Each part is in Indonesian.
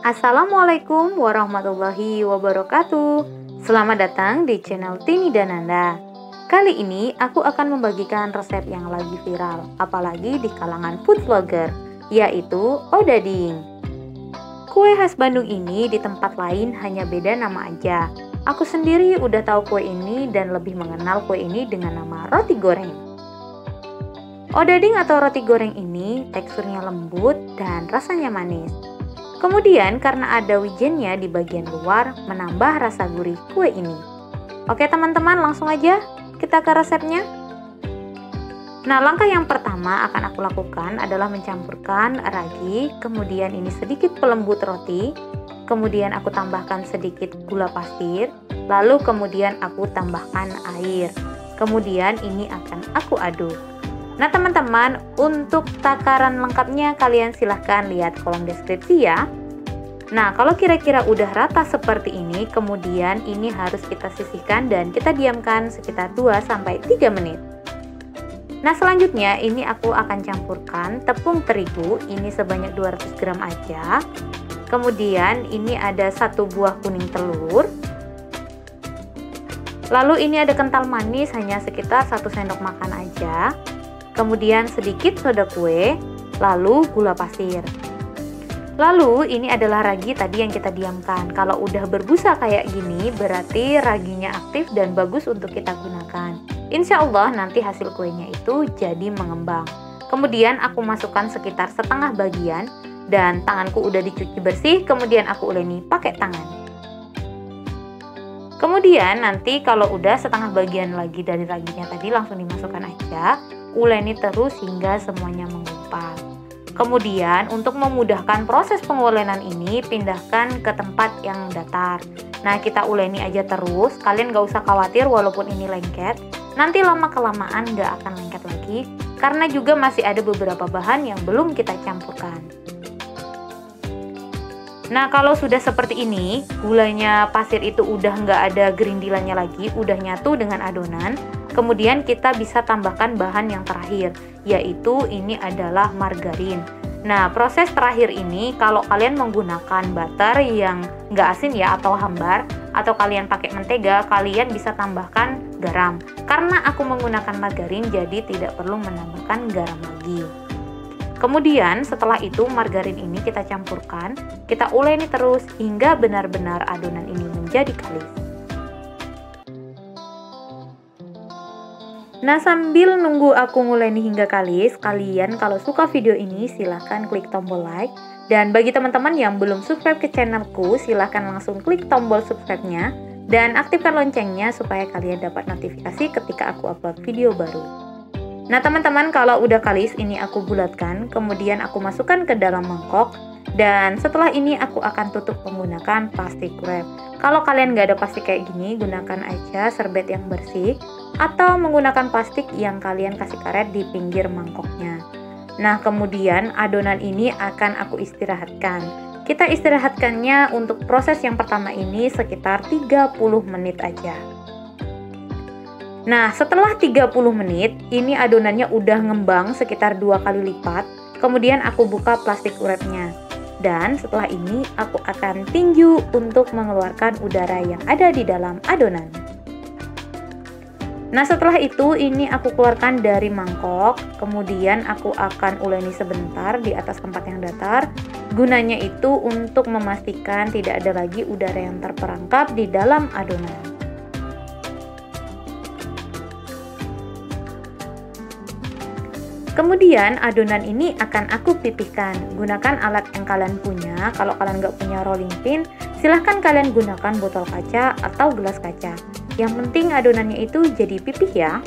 Assalamualaikum warahmatullahi wabarakatuh. Selamat datang di channel Tini dan Nanda. Kali ini aku akan membagikan resep yang lagi viral, apalagi di kalangan food vlogger, yaitu odading. Kue khas Bandung ini di tempat lain hanya beda nama aja. Aku sendiri udah tahu kue ini dan lebih mengenal kue ini dengan nama roti goreng. Odading atau roti goreng ini teksturnya lembut dan rasanya manis. Kemudian karena ada wijennya di bagian luar menambah rasa gurih kue ini. Oke teman-teman, langsung aja kita ke resepnya. Nah, langkah yang pertama akan aku lakukan adalah mencampurkan ragi, kemudian ini sedikit pelembut roti, kemudian aku tambahkan sedikit gula pasir, lalu kemudian aku tambahkan air. Kemudian ini akan aku aduk. Nah teman-teman, untuk takaran lengkapnya kalian silahkan lihat kolom deskripsi ya. Nah kalau kira-kira udah rata seperti ini, kemudian ini harus kita sisihkan dan kita diamkan sekitar 2-3 menit. Nah selanjutnya ini aku akan campurkan tepung terigu, ini sebanyak 200 gram aja. Kemudian ini ada 1 buah kuning telur. Lalu ini ada kental manis hanya sekitar 1 sendok makan aja. Kemudian sedikit soda kue, lalu gula pasir. Lalu ini adalah ragi tadi yang kita diamkan. Kalau udah berbusa kayak gini berarti raginya aktif dan bagus untuk kita gunakan. Insya Allah nanti hasil kuenya itu jadi mengembang. Kemudian aku masukkan sekitar setengah bagian dan tanganku udah dicuci bersih, kemudian aku uleni pakai tangan. Kemudian nanti kalau udah setengah bagian lagi dari raginya tadi langsung dimasukkan aja. Uleni terus hingga semuanya mengumpal. Kemudian untuk memudahkan proses pengulenan ini, pindahkan ke tempat yang datar. Nah kita uleni aja terus, kalian gak usah khawatir walaupun ini lengket. Nanti lama-kelamaan gak akan lengket lagi, karena juga masih ada beberapa bahan yang belum kita campurkan. Nah kalau sudah seperti ini, gulanya pasir itu udah nggak ada gerindilannya lagi, udah nyatu dengan adonan. Kemudian kita bisa tambahkan bahan yang terakhir, yaitu ini adalah margarin. Nah proses terakhir ini kalau kalian menggunakan butter yang nggak asin ya atau hambar, atau kalian pakai mentega, kalian bisa tambahkan garam. Karena aku menggunakan margarin jadi tidak perlu menambahkan garam lagi. Kemudian setelah itu margarin ini kita campurkan, kita uleni terus hingga benar-benar adonan ini menjadi kalis. Nah sambil nunggu aku nguleni hingga kalis, kalian kalau suka video ini silahkan klik tombol like. Dan bagi teman-teman yang belum subscribe ke channelku, silahkan langsung klik tombol subscribe-nya dan aktifkan loncengnya supaya kalian dapat notifikasi ketika aku upload video baru. Nah teman-teman, kalau udah kalis ini aku bulatkan, kemudian aku masukkan ke dalam mangkok. Dan setelah ini aku akan tutup menggunakan plastik wrap. Kalau kalian nggak ada plastik kayak gini, gunakan aja serbet yang bersih atau menggunakan plastik yang kalian kasih karet di pinggir mangkoknya. Nah kemudian adonan ini akan aku istirahatkan. Kita istirahatkannya untuk proses yang pertama ini sekitar 30 menit aja. Nah setelah 30 menit ini adonannya udah ngembang sekitar 2 kali lipat. Kemudian aku buka plastik wrapnya. Dan setelah ini aku akan tinju untuk mengeluarkan udara yang ada di dalam adonan. Nah setelah itu ini aku keluarkan dari mangkok. Kemudian aku akan uleni sebentar di atas tempat yang datar. Gunanya itu untuk memastikan tidak ada lagi udara yang terperangkap di dalam adonan. Kemudian adonan ini akan aku pipihkan. Gunakan alat yang kalian punya. Kalau kalian nggak punya rolling pin, silahkan kalian gunakan botol kaca atau gelas kaca. Yang penting adonannya itu jadi pipih ya.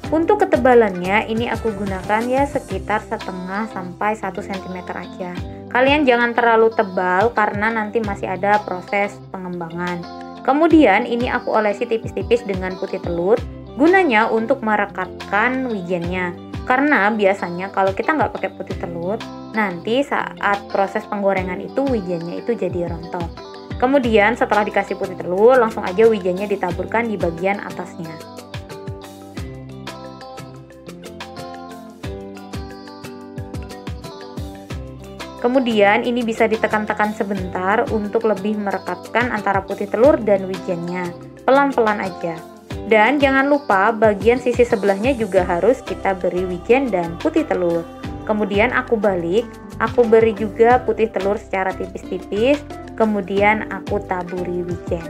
Untuk ketebalannya ini aku gunakan ya sekitar 0,5 sampai 1 cm aja. Kalian jangan terlalu tebal karena nanti masih ada proses pengembangan. Kemudian ini aku olesi tipis-tipis dengan putih telur. Gunanya untuk merekatkan wijennya. Karena biasanya kalau kita nggak pakai putih telur, nanti saat proses penggorengan itu wijennya itu jadi rontok. Kemudian setelah dikasih putih telur, langsung aja wijennya ditaburkan di bagian atasnya. Kemudian ini bisa ditekan-tekan sebentar untuk lebih merekatkan antara putih telur dan wijennya. Pelan-pelan aja. Dan jangan lupa bagian sisi sebelahnya juga harus kita beri wijen dan putih telur. Kemudian aku balik, aku beri juga putih telur secara tipis-tipis, kemudian aku taburi wijen.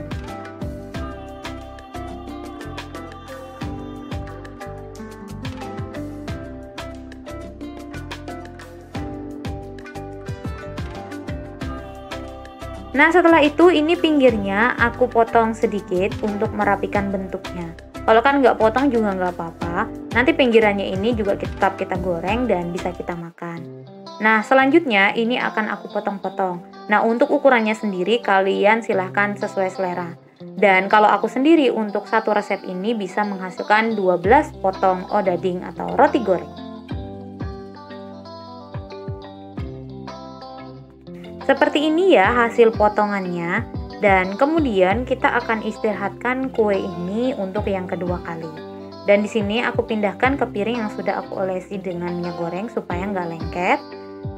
Nah, setelah itu ini pinggirnya aku potong sedikit untuk merapikan bentuknya. Kalau kan nggak potong juga nggak apa-apa, nanti pinggirannya ini juga tetap kita goreng dan bisa kita makan. Nah, selanjutnya ini akan aku potong-potong. Nah, untuk ukurannya sendiri kalian silahkan sesuai selera. Dan kalau aku sendiri untuk satu resep ini bisa menghasilkan 12 potong odading atau roti goreng. Seperti ini ya hasil potongannya, dan kemudian kita akan istirahatkan kue ini untuk yang kedua kali. Dan di sini aku pindahkan ke piring yang sudah aku olesi dengan minyak goreng supaya nggak lengket.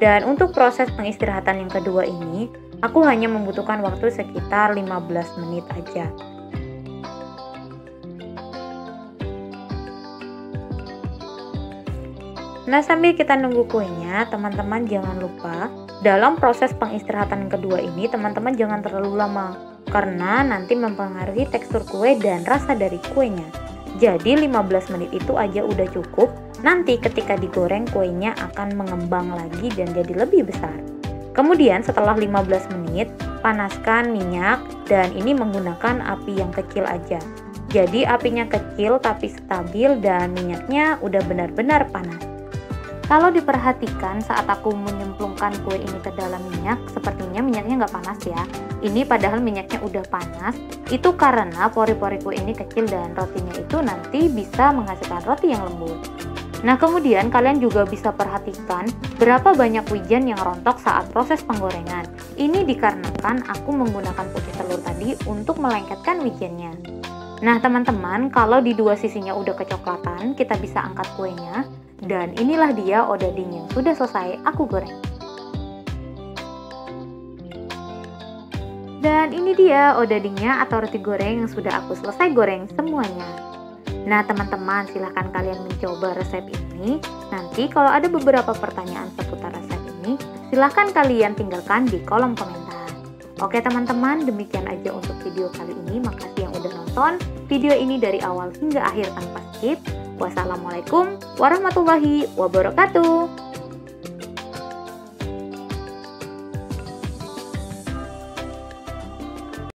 Dan untuk proses pengistirahatan yang kedua ini, aku hanya membutuhkan waktu sekitar 15 menit aja. Nah, sambil kita nunggu kuenya, teman-teman jangan lupa dalam proses pengistirahatan yang kedua ini, teman-teman jangan terlalu lama karena nanti mempengaruhi tekstur kue dan rasa dari kuenya. Jadi 15 menit itu aja udah cukup. Nanti ketika digoreng kuenya akan mengembang lagi dan jadi lebih besar. Kemudian setelah 15 menit, panaskan minyak dan ini menggunakan api yang kecil aja. Jadi apinya kecil tapi stabil dan minyaknya udah benar-benar panas. Kalau diperhatikan saat aku menyemplungkan kue ini ke dalam minyak, sepertinya minyaknya nggak panas ya. Ini padahal minyaknya udah panas, itu karena pori-pori kue ini kecil dan rotinya itu nanti bisa menghasilkan roti yang lembut. Nah, kemudian kalian juga bisa perhatikan berapa banyak wijen yang rontok saat proses penggorengan. Ini dikarenakan aku menggunakan putih telur tadi untuk melengketkan wijennya. Nah, teman-teman, kalau di dua sisinya udah kecoklatan, kita bisa angkat kuenya. Dan inilah dia odading yang sudah selesai aku goreng. Dan ini dia odadingnya atau roti goreng yang sudah aku selesai goreng semuanya. Nah, teman-teman, silahkan kalian mencoba resep ini. Nanti kalau ada beberapa pertanyaan seputar resep ini, silahkan kalian tinggalkan di kolom komentar. Oke teman-teman, demikian aja untuk video kali ini. Makasih yang udah nonton video ini dari awal hingga akhir tanpa skip. Wassalamualaikum warahmatullahi wabarakatuh.